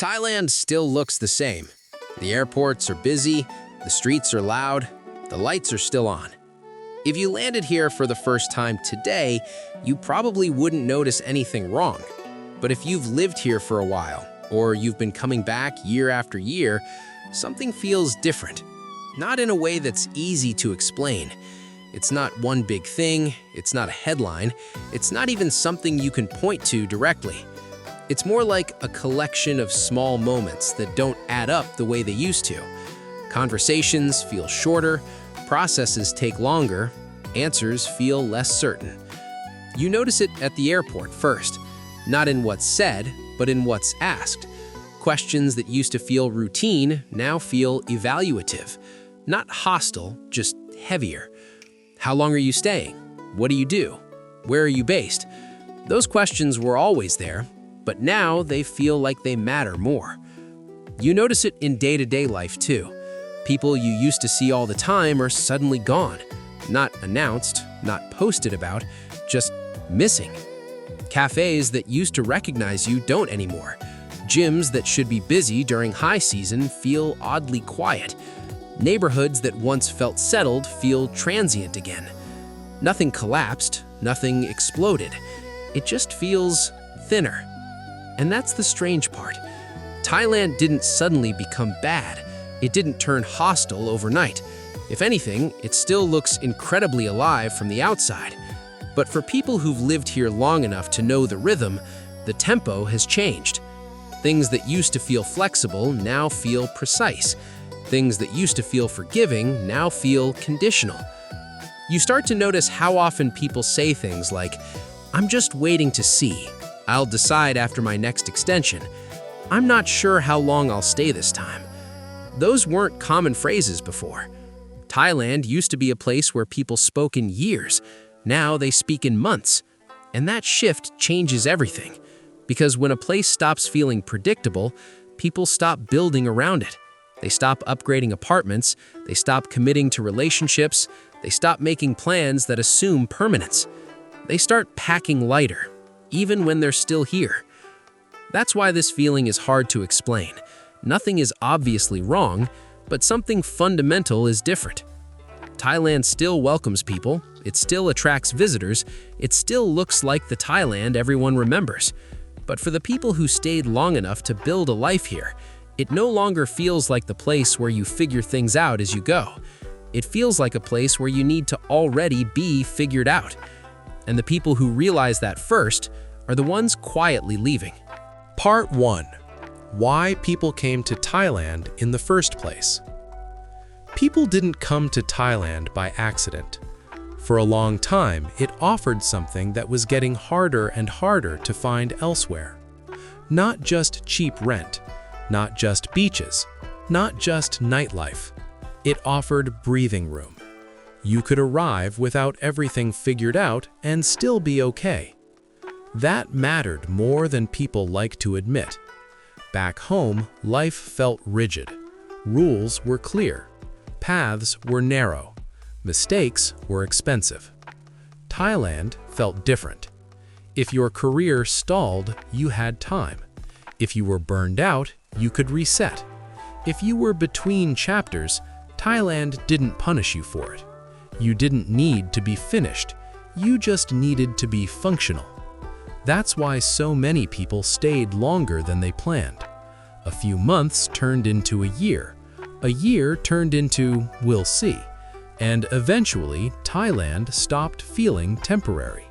Thailand still looks the same. The airports are busy, the streets are loud, the lights are still on. If you landed here for the first time today, you probably wouldn't notice anything wrong. But if you've lived here for a while, or you've been coming back year after year, something feels different. Not in a way that's easy to explain. It's not one big thing, it's not a headline, it's not even something you can point to directly. It's more like a collection of small moments that don't add up the way they used to. Conversations feel shorter, processes take longer, answers feel less certain. You notice it at the airport first, not in what's said, but in what's asked. Questions that used to feel routine now feel evaluative. Not hostile, just heavier. How long are you staying? What do you do? Where are you based? Those questions were always there, but now they feel like they matter more. You notice it in day-to-day life too. People you used to see all the time are suddenly gone. Not announced, not posted about, just missing. Cafes that used to recognize you don't anymore. Gyms that should be busy during high season feel oddly quiet. Neighborhoods that once felt settled feel transient again. Nothing collapsed, nothing exploded. It just feels thinner. And that's the strange part. Thailand didn't suddenly become bad. It didn't turn hostile overnight. If anything, it still looks incredibly alive from the outside. But for people who've lived here long enough to know the rhythm, the tempo has changed. Things that used to feel flexible now feel precise. Things that used to feel forgiving now feel conditional. You start to notice how often people say things like, "I'm just waiting to see. I'll decide after my next extension. I'm not sure how long I'll stay this time." Those weren't common phrases before. Thailand used to be a place where people spoke in years. Now they speak in months. And that shift changes everything. Because when a place stops feeling predictable, people stop building around it. They stop upgrading apartments, they stop committing to relationships, they stop making plans that assume permanence. They start packing lighter, even when they're still here. That's why this feeling is hard to explain. Nothing is obviously wrong, but something fundamental is different. Thailand still welcomes people, it still attracts visitors, it still looks like the Thailand everyone remembers. But for the people who stayed long enough to build a life here, it no longer feels like the place where you figure things out as you go. It feels like a place where you need to already be figured out. And the people who realize that first are the ones quietly leaving. Part 1. Why people came to Thailand in the first place. People didn't come to Thailand by accident. For a long time, it offered something that was getting harder and harder to find elsewhere. Not just cheap rent, not just beaches, not just nightlife. It offered breathing room. You could arrive without everything figured out and still be okay. That mattered more than people like to admit. Back home, life felt rigid. Rules were clear. Paths were narrow. Mistakes were expensive. Thailand felt different. If your career stalled, you had time. If you were burned out, you could reset. If you were between chapters, Thailand didn't punish you for it. You didn't need to be finished. You just needed to be functional. That's why so many people stayed longer than they planned. A few months turned into a year turned into "we'll see." And eventually, Thailand stopped feeling temporary.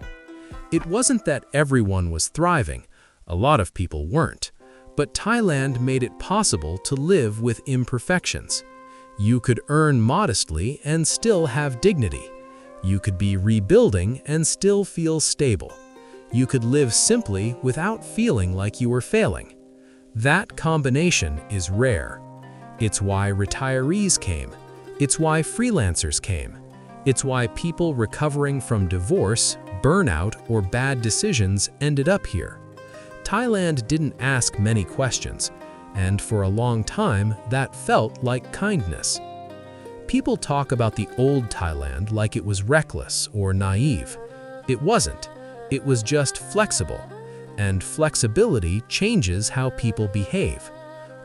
It wasn't that everyone was thriving. A lot of people weren't. But Thailand made it possible to live with imperfections. You could earn modestly and still have dignity. You could be rebuilding and still feel stable. You could live simply without feeling like you were failing. That combination is rare. It's why retirees came. It's why freelancers came. It's why people recovering from divorce, burnout, or bad decisions ended up here. Thailand didn't ask many questions, and for a long time, that felt like kindness. People talk about the old Thailand like it was reckless or naive. It wasn't. It was just flexible. And flexibility changes how people behave.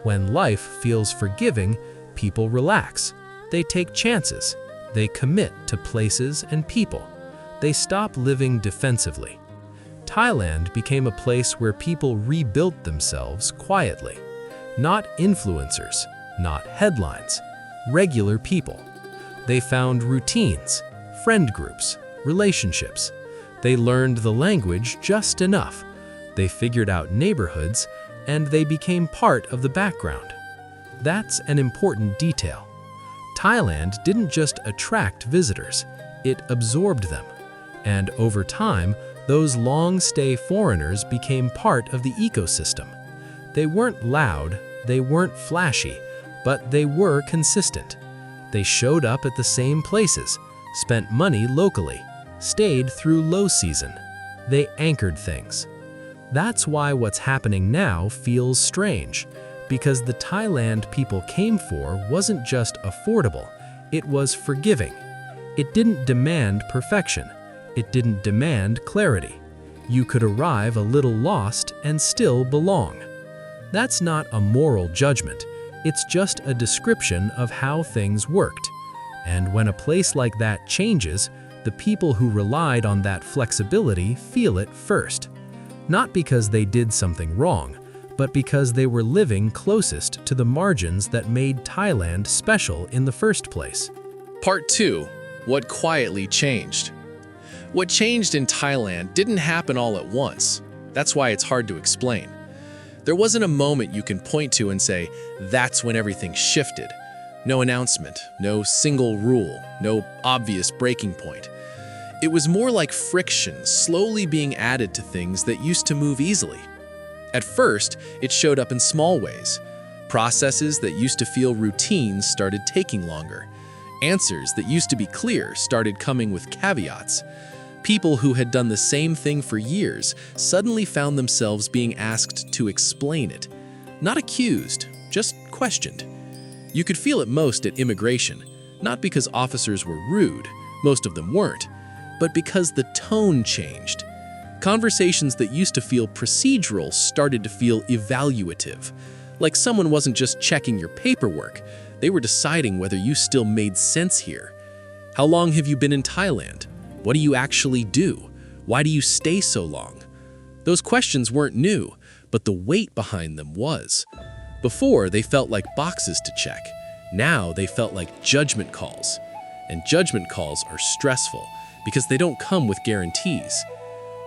When life feels forgiving, people relax. They take chances. They commit to places and people. They stop living defensively. Thailand became a place where people rebuilt themselves quietly. Not influencers, not headlines, regular people. They found routines, friend groups, relationships. They learned the language just enough. They figured out neighborhoods, and they became part of the background. That's an important detail. Thailand didn't just attract visitors, it absorbed them. And over time, those long-stay foreigners became part of the ecosystem. They weren't loud, they weren't flashy, but they were consistent. They showed up at the same places, spent money locally, stayed through low season. They anchored things. That's why what's happening now feels strange, because the Thailand people came for wasn't just affordable, it was forgiving. It didn't demand perfection. It didn't demand clarity. You could arrive a little lost and still belong. That's not a moral judgment. It's just a description of how things worked. And when a place like that changes, the people who relied on that flexibility feel it first. Not because they did something wrong, but because they were living closest to the margins that made Thailand special in the first place. Part 2. What quietly changed. What changed in Thailand didn't happen all at once. That's why it's hard to explain. There wasn't a moment you can point to and say, that's when everything shifted. No announcement, no single rule, no obvious breaking point. It was more like friction slowly being added to things that used to move easily. At first, it showed up in small ways. Processes that used to feel routine started taking longer. Answers that used to be clear started coming with caveats. People who had done the same thing for years suddenly found themselves being asked to explain it. Not accused, just questioned. You could feel it most at immigration, not because officers were rude, most of them weren't, but because the tone changed. Conversations that used to feel procedural started to feel evaluative, like someone wasn't just checking your paperwork, they were deciding whether you still made sense here. How long have you been in Thailand? What do you actually do? Why do you stay so long? Those questions weren't new, but the weight behind them was. Before, they felt like boxes to check. Now they felt like judgment calls. And judgment calls are stressful because they don't come with guarantees.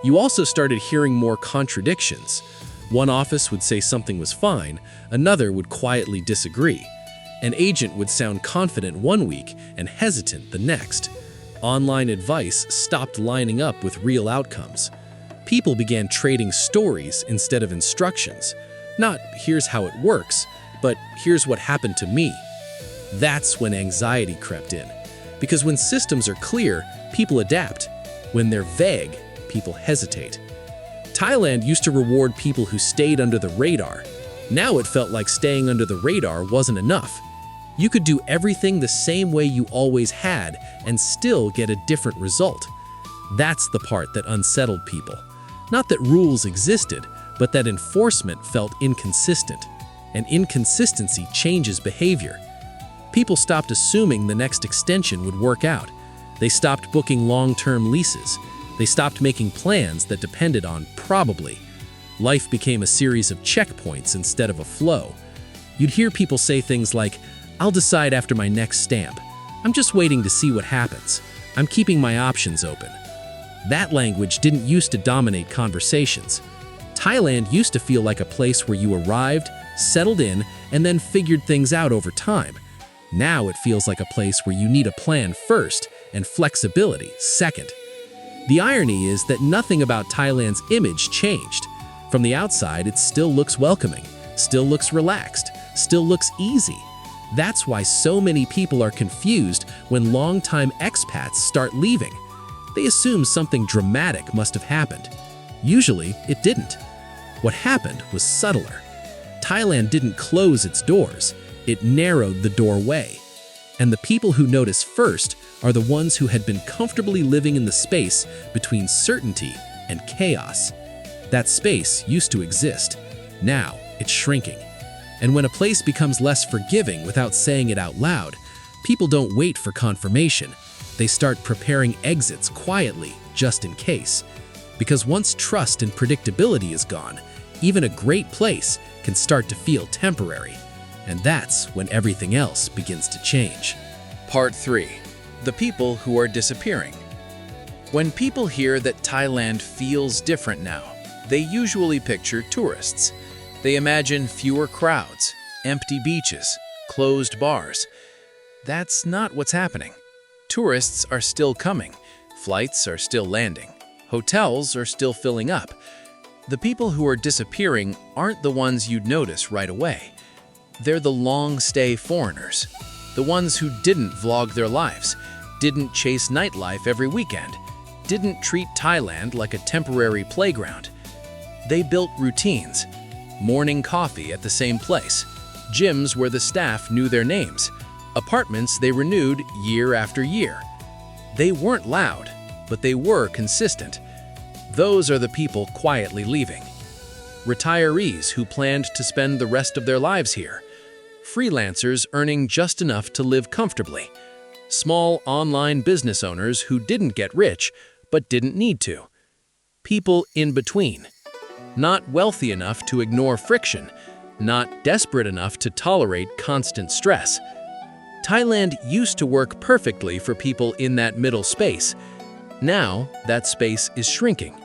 You also started hearing more contradictions. One office would say something was fine, another would quietly disagree. An agent would sound confident one week and hesitant the next. Online advice stopped lining up with real outcomes. People began trading stories instead of instructions. Not, here's how it works, but here's what happened to me. That's when anxiety crept in. Because when systems are clear, people adapt. When they're vague, people hesitate. Thailand used to reward people who stayed under the radar. Now it felt like staying under the radar wasn't enough. You could do everything the same way you always had and still get a different result. That's the part that unsettled people. Not that rules existed, but that enforcement felt inconsistent. And inconsistency changes behavior. People stopped assuming the next extension would work out. They stopped booking long-term leases. They stopped making plans that depended on probably. Life became a series of checkpoints instead of a flow. You'd hear people say things like, I'll decide after my next stamp. I'm just waiting to see what happens. I'm keeping my options open. That language didn't used to dominate conversations. Thailand used to feel like a place where you arrived, settled in, and then figured things out over time. Now it feels like a place where you need a plan first and flexibility second. The irony is that nothing about Thailand's image changed. From the outside, it still looks welcoming, still looks relaxed, still looks easy. That's why so many people are confused when long-time expats start leaving. They assume something dramatic must have happened. Usually, it didn't. What happened was subtler. Thailand didn't close its doors, it narrowed the doorway. And the people who notice first are the ones who had been comfortably living in the space between certainty and chaos. That space used to exist. Now, it's shrinking. And when a place becomes less forgiving without saying it out loud, people don't wait for confirmation. They start preparing exits quietly, just in case. Because once trust and predictability is gone, even a great place can start to feel temporary. And that's when everything else begins to change. Part 3. The people who are disappearing. When people hear that Thailand feels different now, they usually picture tourists. They imagine fewer crowds, empty beaches, closed bars. That's not what's happening. Tourists are still coming. Flights are still landing. Hotels are still filling up. The people who are disappearing aren't the ones you'd notice right away. They're the long-stay foreigners, the ones who didn't vlog their lives, didn't chase nightlife every weekend, didn't treat Thailand like a temporary playground. They built routines, morning coffee at the same place, gyms where the staff knew their names, apartments they renewed year after year. They weren't loud, but they were consistent. Those are the people quietly leaving. Retirees who planned to spend the rest of their lives here. Freelancers earning just enough to live comfortably. Small online business owners who didn't get rich, but didn't need to. People in between. Not wealthy enough to ignore friction, not desperate enough to tolerate constant stress. Thailand used to work perfectly for people in that middle space. Now, that space is shrinking.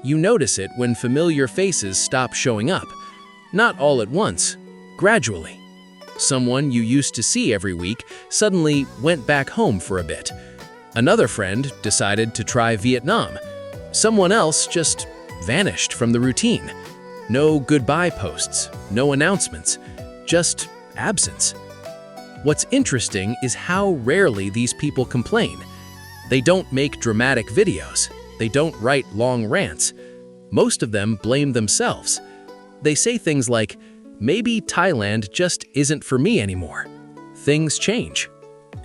You notice it when familiar faces stop showing up. Not all at once, gradually. Someone you used to see every week suddenly went back home for a bit. Another friend decided to try Vietnam. Someone else just vanished from the routine. No goodbye posts, no announcements, just absence. What's interesting is how rarely these people complain. They don't make dramatic videos. They don't write long rants. Most of them blame themselves. They say things like, "Maybe Thailand just isn't for me anymore. Things change.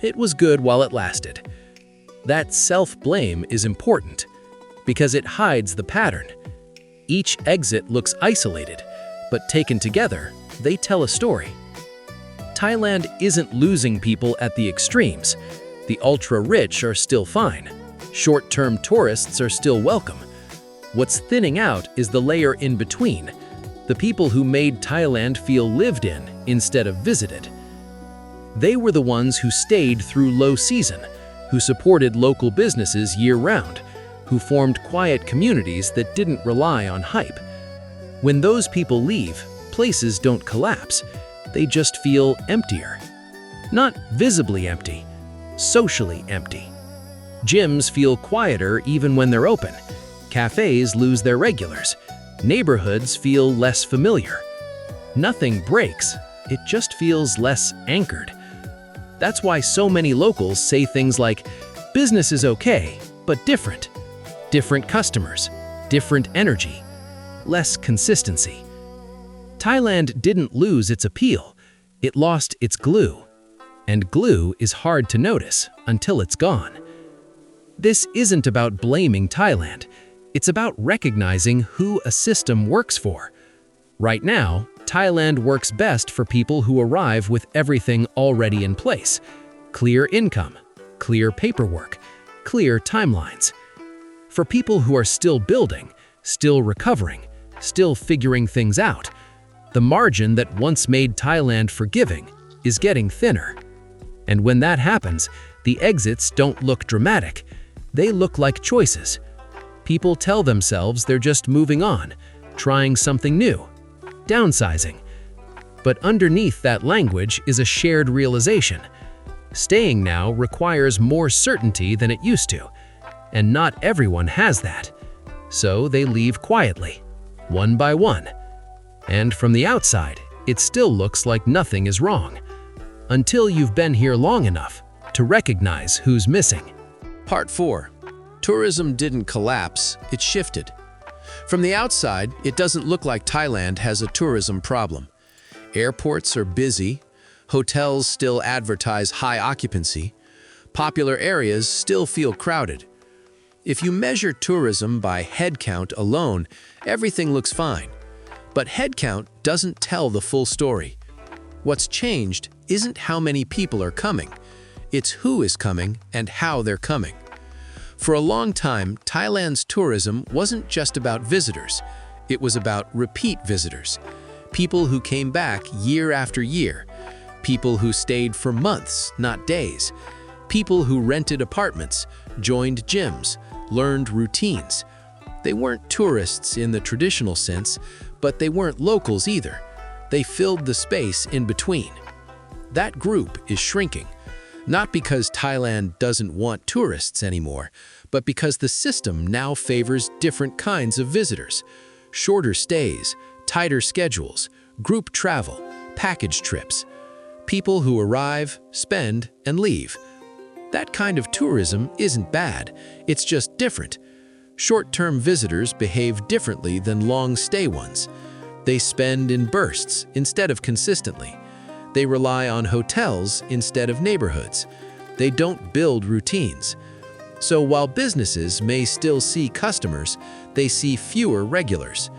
It was good while it lasted." That self-blame is important because it hides the pattern. Each exit looks isolated, but taken together, they tell a story. Thailand isn't losing people at the extremes. The ultra-rich are still fine. Short-term tourists are still welcome. What's thinning out is the layer in between, the people who made Thailand feel lived in instead of visited. They were the ones who stayed through low season, who supported local businesses year-round, who formed quiet communities that didn't rely on hype. When those people leave, places don't collapse. They just feel emptier. Not visibly empty, socially empty. Gyms feel quieter even when they're open. Cafes lose their regulars. Neighborhoods feel less familiar. Nothing breaks, it just feels less anchored. That's why so many locals say things like, "Business is okay, but different." Different customers, different energy, less consistency. Thailand didn't lose its appeal, it lost its glue. And glue is hard to notice until it's gone. This isn't about blaming Thailand. It's about recognizing who a system works for. Right now, Thailand works best for people who arrive with everything already in place. Clear income, clear paperwork, clear timelines. For people who are still building, still recovering, still figuring things out, the margin that once made Thailand forgiving is getting thinner. And when that happens, the exits don't look dramatic. They look like choices. People tell themselves they're just moving on, trying something new, downsizing. But underneath that language is a shared realization. Staying now requires more certainty than it used to, and not everyone has that. So they leave quietly, one by one. And from the outside, it still looks like nothing is wrong, until you've been here long enough to recognize who's missing. Part 4. Tourism didn't collapse, it shifted. From the outside, it doesn't look like Thailand has a tourism problem. Airports are busy, hotels still advertise high occupancy, popular areas still feel crowded. If you measure tourism by head count alone, everything looks fine. But headcount doesn't tell the full story. What's changed isn't how many people are coming. It's who is coming and how they're coming. For a long time, Thailand's tourism wasn't just about visitors. It was about repeat visitors. People who came back year after year. People who stayed for months, not days. People who rented apartments, joined gyms, learned routines. They weren't tourists in the traditional sense, but they weren't locals either. They filled the space in between. That group is shrinking, not because Thailand doesn't want tourists anymore, but because the system now favors different kinds of visitors. Shorter stays, tighter schedules, group travel, package trips. People who arrive, spend, and leave. That kind of tourism isn't bad, it's just different. Short-term visitors behave differently than long-stay ones. They spend in bursts instead of consistently. They rely on hotels instead of neighborhoods. They don't build routines. So while businesses may still see customers, they see fewer regulars.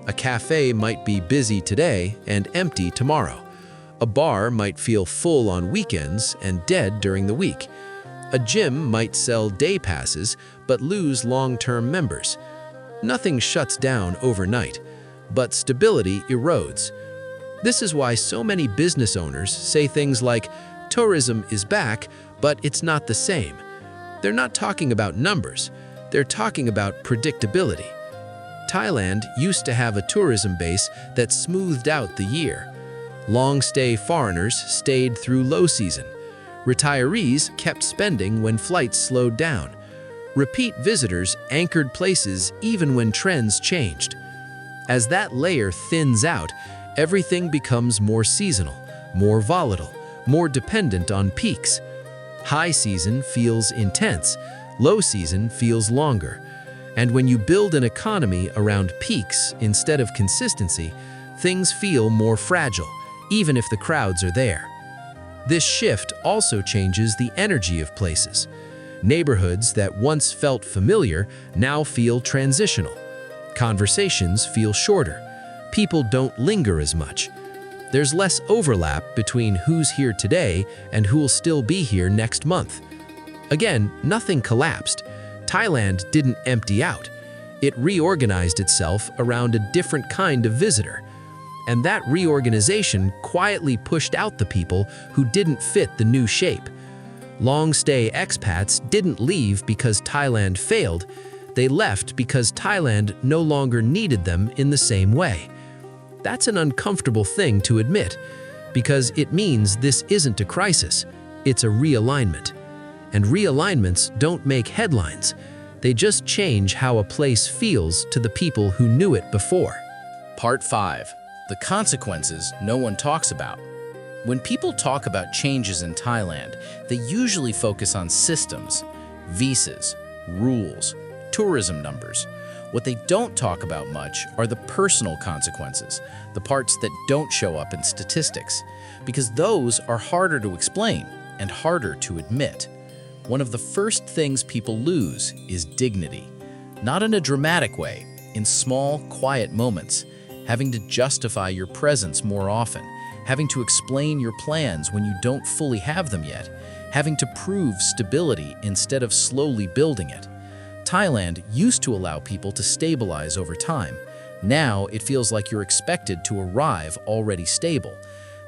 A cafe might be busy today and empty tomorrow. A bar might feel full on weekends and dead during the week. A gym might sell day passes but lose long-term members. Nothing shuts down overnight, but stability erodes. This is why so many business owners say things like, tourism is back, but it's not the same. They're not talking about numbers, they're talking about predictability. Thailand used to have a tourism base that smoothed out the year. Long-stay foreigners stayed through low season. Retirees kept spending when flights slowed down. Repeat visitors anchored places even when trends changed. As that layer thins out, everything becomes more seasonal, more volatile, more dependent on peaks. High season feels intense, low season feels longer. And when you build an economy around peaks instead of consistency, things feel more fragile, even if the crowds are there. This shift also changes the energy of places. Neighborhoods that once felt familiar now feel transitional. Conversations feel shorter. People don't linger as much. There's less overlap between who's here today and who'll still be here next month. Again, nothing collapsed. Thailand didn't empty out. It reorganized itself around a different kind of visitor. And that reorganization quietly pushed out the people who didn't fit the new shape. Long-stay expats didn't leave because Thailand failed. They left because Thailand no longer needed them in the same way. That's an uncomfortable thing to admit, because it means this isn't a crisis, it's a realignment. And realignments don't make headlines. They just change how a place feels to the people who knew it before. Part 5. The consequences no one talks about. When people talk about changes in Thailand, they usually focus on systems, visas, rules, tourism numbers. What they don't talk about much are the personal consequences, the parts that don't show up in statistics, because those are harder to explain and harder to admit. One of the first things people lose is dignity. Not in a dramatic way, in small, quiet moments, having to justify your presence more often, having to explain your plans when you don't fully have them yet, having to prove stability instead of slowly building it. Thailand used to allow people to stabilize over time. Now it feels like you're expected to arrive already stable.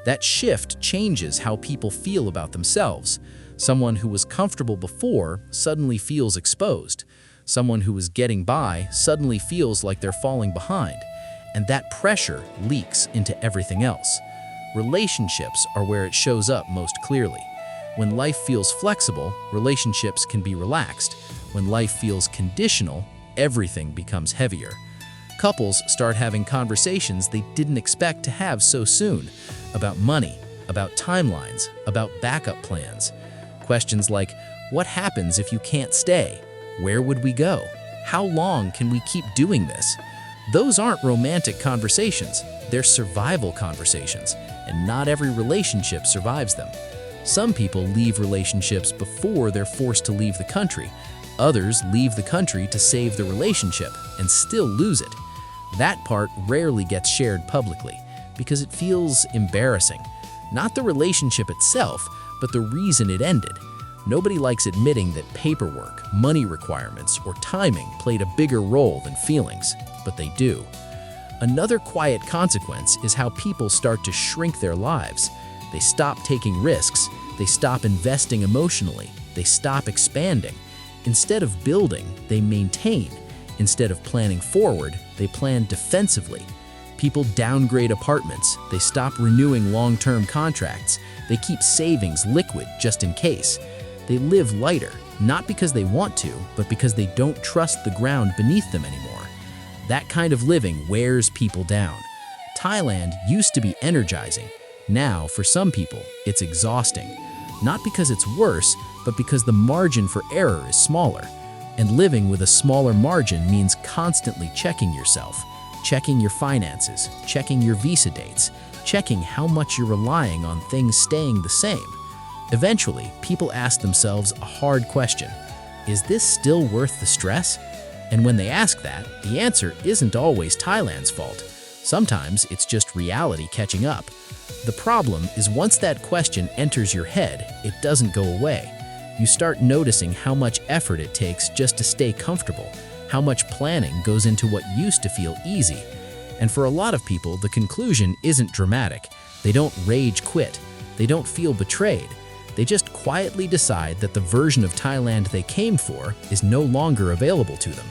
That shift changes how people feel about themselves. Someone who was comfortable before suddenly feels exposed. Someone who was getting by suddenly feels like they're falling behind. And that pressure leaks into everything else. Relationships are where it shows up most clearly. When life feels flexible, relationships can be relaxed. When life feels conditional, everything becomes heavier. Couples start having conversations they didn't expect to have so soon, about money, about timelines, about backup plans. Questions like, what happens if you can't stay? Where would we go? How long can we keep doing this? Those aren't romantic conversations, they're survival conversations, and not every relationship survives them. Some people leave relationships before they're forced to leave the country. Others leave the country to save the relationship and still lose it. That part rarely gets shared publicly because it feels embarrassing. Not the relationship itself, but the reason it ended. Nobody likes admitting that paperwork, money requirements, or timing played a bigger role than feelings, but they do. Another quiet consequence is how people start to shrink their lives. They stop taking risks, they stop investing emotionally, they stop expanding. Instead of building, they maintain. Instead of planning forward, they plan defensively. People downgrade apartments, they stop renewing long-term contracts, they keep savings liquid just in case. They live lighter, not because they want to, but because they don't trust the ground beneath them anymore. That kind of living wears people down. Thailand used to be energizing. Now, for some people, it's exhausting. Not because it's worse, but because the margin for error is smaller. And living with a smaller margin means constantly checking yourself, checking your finances, checking your visa dates, checking how much you're relying on things staying the same. Eventually, people ask themselves a hard question: is this still worth the stress? And when they ask that, the answer isn't always Thailand's fault. Sometimes it's just reality catching up. The problem is once that question enters your head, it doesn't go away. You start noticing how much effort it takes just to stay comfortable, how much planning goes into what used to feel easy. And for a lot of people, the conclusion isn't dramatic. They don't rage quit. They don't feel betrayed. They just quietly decide that the version of Thailand they came for is no longer available to them.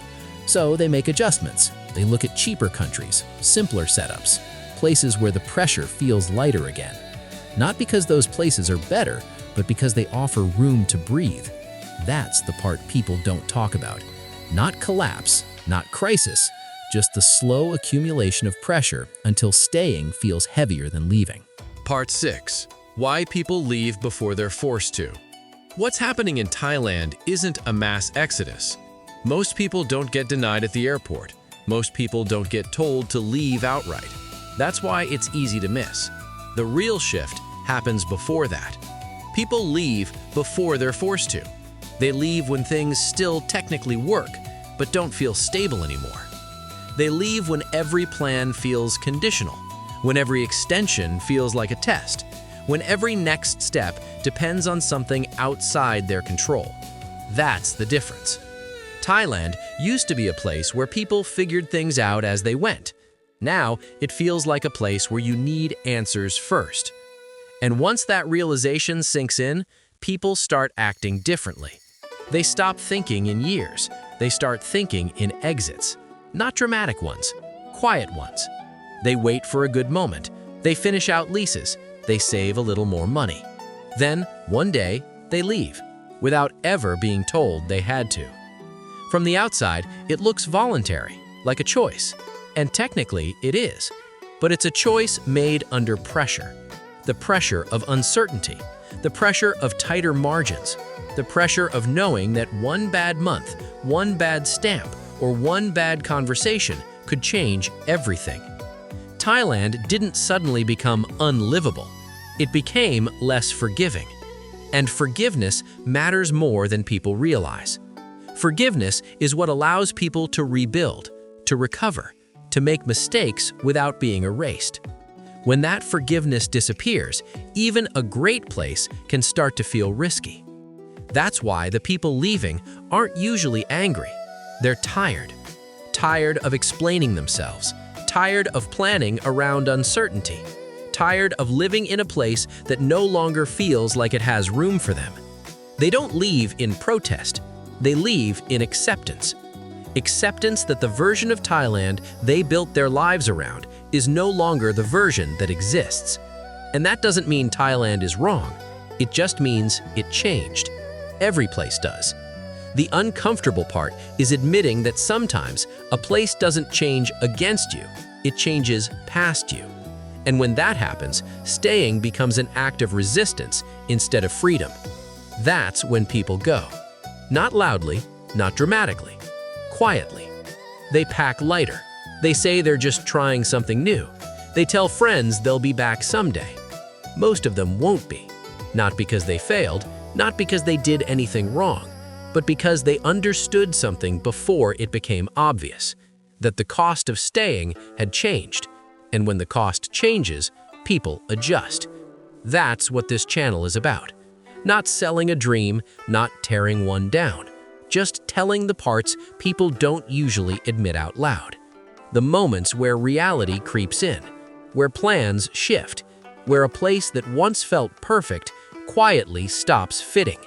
So they make adjustments. They look at cheaper countries, simpler setups, places where the pressure feels lighter again. Not because those places are better, but because they offer room to breathe. That's the part people don't talk about. Not collapse, not crisis, just the slow accumulation of pressure until staying feels heavier than leaving. Part 6. Why people leave before they're forced to. What's happening in Thailand isn't a mass exodus. Most people don't get denied at the airport. Most people don't get told to leave outright. That's why it's easy to miss. The real shift happens before that. People leave before they're forced to. They leave when things still technically work, but don't feel stable anymore. They leave when every plan feels conditional, when every extension feels like a test, when every next step depends on something outside their control. That's the difference. Thailand used to be a place where people figured things out as they went. Now, it feels like a place where you need answers first. And once that realization sinks in, people start acting differently. They stop thinking in years. They start thinking in exits. Not dramatic ones, quiet ones. They wait for a good moment. They finish out leases. They save a little more money. Then, one day, they leave, without ever being told they had to. From the outside, it looks voluntary, like a choice. And technically, it is. But it's a choice made under pressure. The pressure of uncertainty. The pressure of tighter margins. The pressure of knowing that one bad month, one bad stamp, or one bad conversation could change everything. Thailand didn't suddenly become unlivable. It became less forgiving. And forgiveness matters more than people realize. Forgiveness is what allows people to rebuild, to recover, to make mistakes without being erased. When that forgiveness disappears, even a great place can start to feel risky. That's why the people leaving aren't usually angry. They're tired. Tired of explaining themselves. Tired of planning around uncertainty. Tired of living in a place that no longer feels like it has room for them. They don't leave in protest. They leave in acceptance. Acceptance that the version of Thailand they built their lives around is no longer the version that exists. And that doesn't mean Thailand is wrong. It just means it changed. Every place does. The uncomfortable part is admitting that sometimes a place doesn't change against you, it changes past you. And when that happens, staying becomes an act of resistance instead of freedom. That's when people go. Not loudly, not dramatically, quietly. They pack lighter. They say they're just trying something new. They tell friends they'll be back someday. Most of them won't be. Not because they failed, not because they did anything wrong, but because they understood something before it became obvious. that the cost of staying had changed. And when the cost changes, people adjust. That's what this channel is about. Not selling a dream, not tearing one down. Just telling the parts people don't usually admit out loud. The moments where reality creeps in, where plans shift, where a place that once felt perfect quietly stops fitting.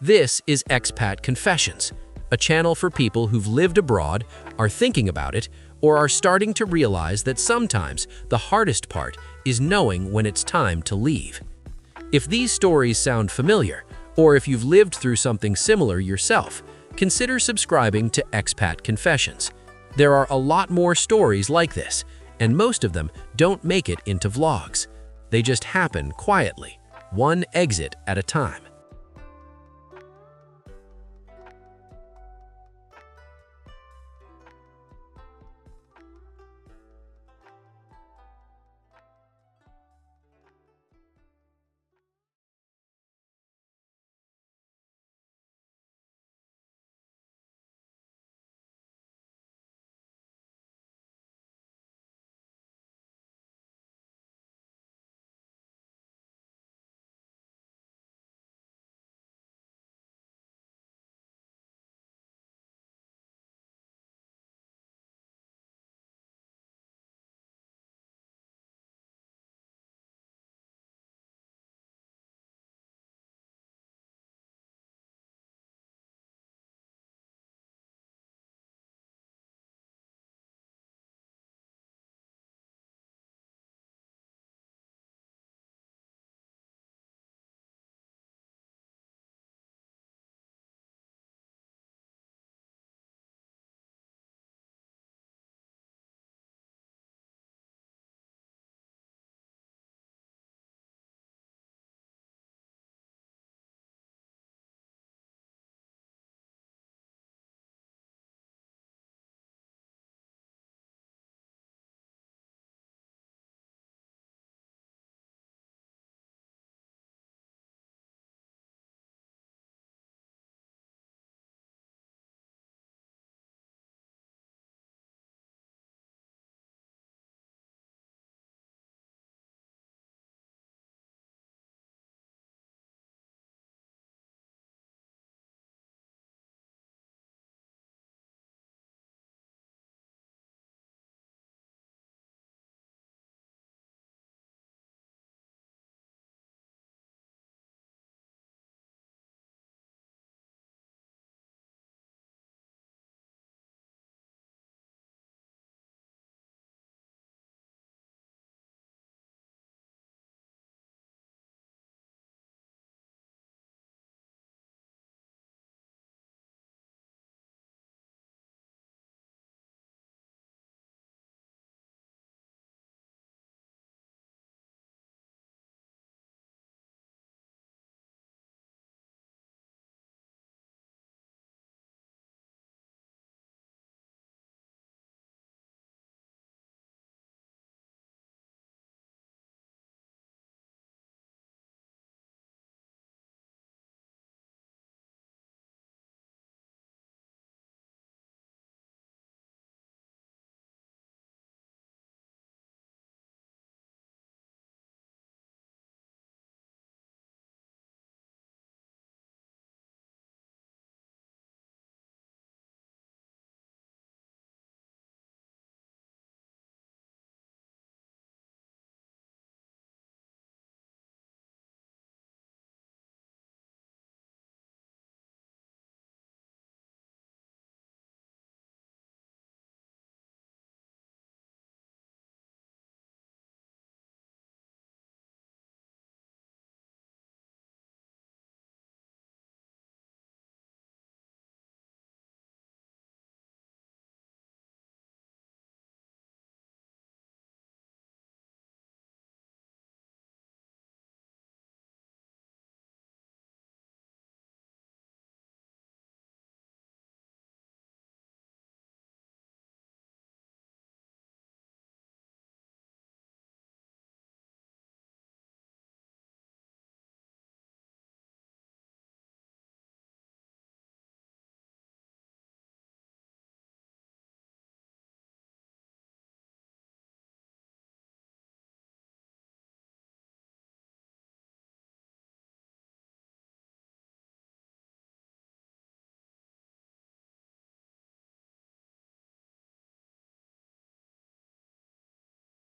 This is Expat Confessions, a channel for people who've lived abroad, are thinking about it, or are starting to realize that sometimes the hardest part is knowing when it's time to leave. If these stories sound familiar, or if you've lived through something similar yourself, consider subscribing to Expat Confessions. There are a lot more stories like this, and most of them don't make it into vlogs. They just happen quietly, one exit at a time.